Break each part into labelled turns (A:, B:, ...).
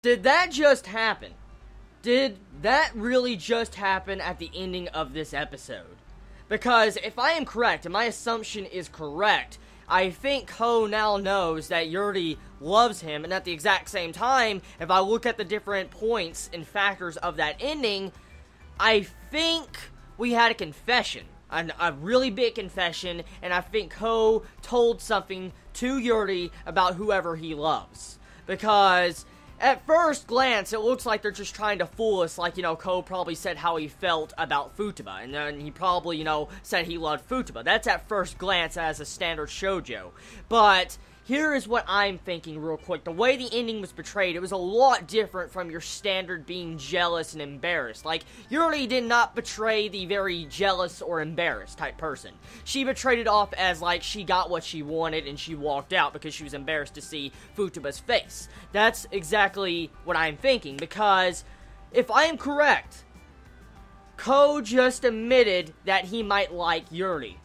A: Did that just happen? Did that really just happen at the ending of this episode? Because if I am correct, and my assumption is correct, I think Ko now knows that Yuri loves him, and at the exact same time, if I look at the different points and factors of that ending, I think we had a confession. A really big confession, and I think Ko told something to Yuri about whoever he loves. Because at first glance, it looks like they're just trying to fool us, like, Ko probably said how he felt about Futaba, and then he probably, said he loved Futaba. That's at first glance as a standard shoujo. But here is what I'm thinking real quick. The way the ending was portrayed, it was a lot different from your standard being jealous and embarrassed. Like, Yuri did not portray the very jealous or embarrassed type person. She portrayed it off as, like, she got what she wanted and she walked out because she was embarrassed to see Futaba's face. That's exactly what I'm thinking, because if I am correct, Ko just admitted that he might like Yuri.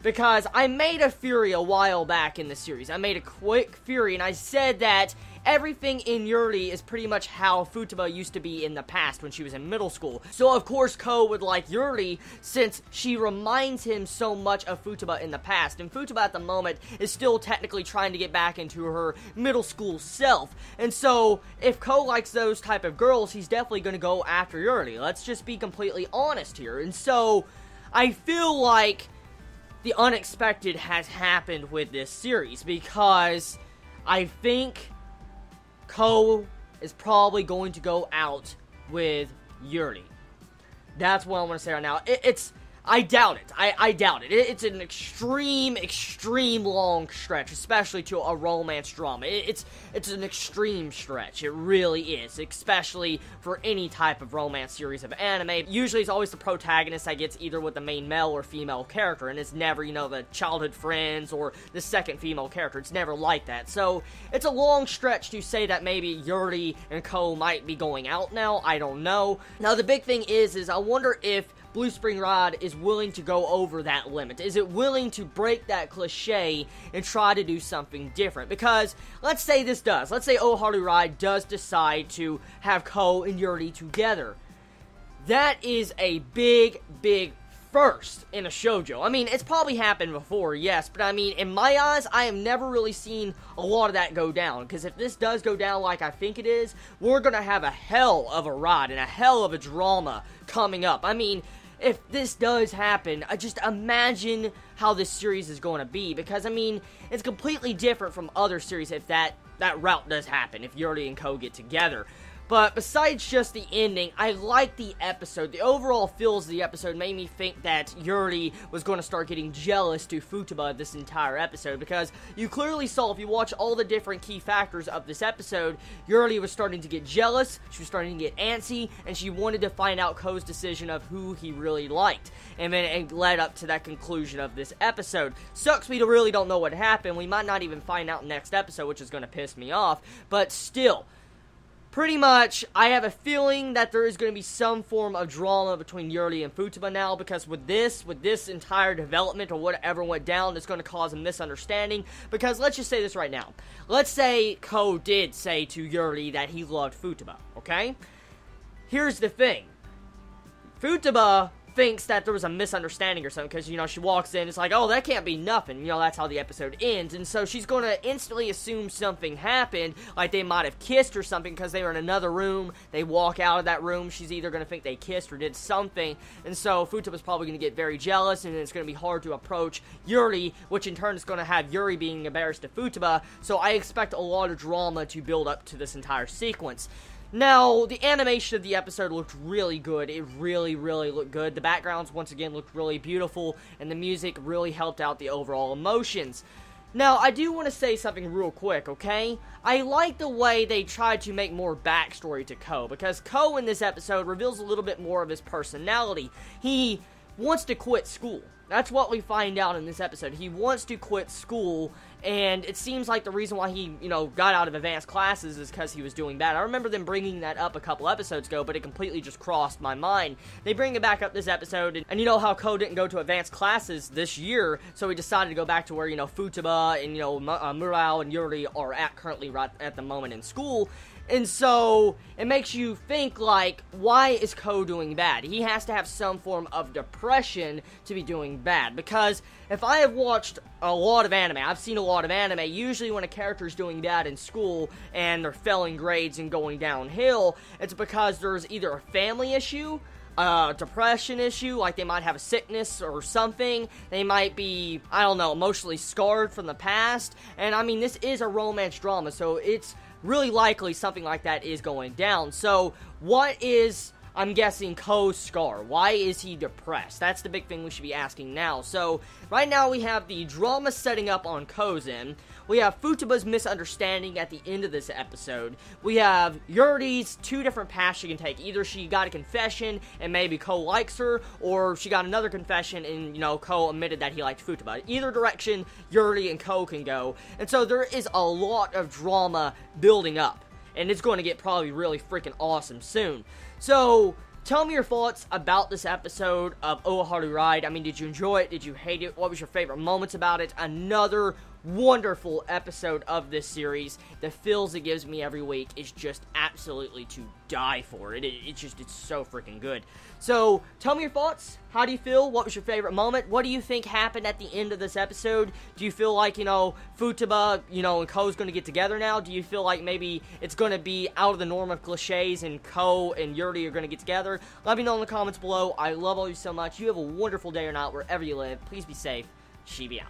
A: Because I made a theory a while back in the series. I made a quick theory, and I said that everything in Yuri is pretty much how Futaba used to be in the past when she was in middle school. So, of course, Ko would like Yuri since she reminds him so much of Futaba in the past. And Futaba at the moment is still technically trying to get back into her middle school self. And so, if Ko likes those type of girls, he's definitely going to go after Yuri. Let's just be completely honest here. And so, I feel like the unexpected has happened with this series, because I think Ko is probably going to go out with Yuri. That's what I want to say right now. I doubt it. I doubt it. It's an extreme long stretch, especially to a romance drama. It's an extreme stretch. It really is, especially for any type of romance series of anime. Usually it's always the protagonist that gets either with the main male or female character, and it's never, the childhood friends or the second female character. It's never like that. So, it's a long stretch to say that maybe Yuri and Ko might be going out now. I don't know. Now, the big thing is I wonder if Blue Spring Rod is willing to go over that limit. Is it willing to break that cliche and try to do something different? Because, let's say this does. Let's say Aoharu Haru Ride does decide to have Ko and Yuri together. That is a big first in a shoujo. I mean, it's probably happened before, yes, but I mean, in my eyes, I have never really seen a lot of that go down, because if this does go down like I think it is, we're gonna have a hell of a ride and a hell of a drama coming up. I mean, if this does happen, I just imagine how this series is going to be, because, I mean, it's completely different from other series if that route does happen, if Yuri and Ko get together. But besides just the ending, I like the episode. The overall feels of the episode made me think that Yuri was going to start getting jealous to Futaba this entire episode, because you clearly saw, if you watch all the different key factors of this episode, Yuri was starting to get jealous, she was starting to get antsy, and she wanted to find out Ko's decision of who he really liked. And then it led up to that conclusion of this episode. Sucks we really don't know what happened. We might not even find out next episode, which is going to piss me off, but still, pretty much, I have a feeling that there is going to be some form of drama between Yuri and Futaba now, because with this entire development or whatever went down, it's going to cause a misunderstanding. Because let's just say this right now. Let's say Ko did say to Yuri that he loved Futaba, okay? Here's the thing. Futaba thinks that there was a misunderstanding or something, because, she walks in, it's like, oh, that can't be nothing, that's how the episode ends, and so she's gonna instantly assume something happened, like they might have kissed or something, because they were in another room, they walk out of that room, she's either gonna think they kissed or did something, and so Futaba's probably gonna get very jealous, and it's gonna be hard to approach Yuri, which in turn is gonna have Yuri being embarrassed to Futaba, so I expect a lot of drama to build up to this entire sequence. Now, the animation of the episode looked really good. It really looked good. The backgrounds, once again, looked really beautiful, and the music really helped out the overall emotions. Now, I do want to say something real quick, okay? I like the way they tried to make more backstory to Ko, because Ko in this episode reveals a little bit more of his personality. He wants to quit school. That's what we find out in this episode. He wants to quit school, and it seems like the reason why he, got out of advanced classes is because he was doing bad. I remember them bringing that up a couple episodes ago, but it completely just crossed my mind. They bring it back up this episode, and you know how Ko didn't go to advanced classes this year, so he decided to go back to where, Futaba and, Murao and Yuri are currently right at the moment in school. And so, it makes you think, like, why is Ko doing bad? He has to have some form of depression to be doing bad. Because if I have watched a lot of anime, I've seen a lot of anime, usually when a character is doing bad in school and they're failing grades and going downhill, it's because there's either a family issue, a depression issue, like they might have a sickness or something. They might be, I don't know, emotionally scarred from the past. And I mean, this is a romance drama, so it's really likely something like that is going down. So, what is, I'm guessing, Ko's scar? Why is he depressed? That's the big thing we should be asking now. So, right now we have the drama setting up on Ko's end. We have Futaba's misunderstanding at the end of this episode. We have Yuri's two different paths she can take. Either she got a confession and maybe Ko likes her, or she got another confession and, you know, Ko admitted that he liked Futaba. Either direction, Yuri and Ko can go. And so there is a lot of drama building up. And it's going to get probably really freaking awesome soon. So, tell me your thoughts about this episode of Aoharu Haru Ride. I mean, did you enjoy it? Did you hate it? What was your favorite moments about it? Another wonderful episode of this series. The feels it gives me every week is just absolutely to die for. It's so freaking good. So, tell me your thoughts. How do you feel? What was your favorite moment? What do you think happened at the end of this episode? Do you feel like, you know, Futaba, you know, and Ko's going to get together now? Do you feel like maybe it's going to be out of the norm of cliches and Ko and Yuri are going to get together? Let me know in the comments below. I love all of you so much. You have a wonderful day or night wherever you live. Please be safe. Chibi out.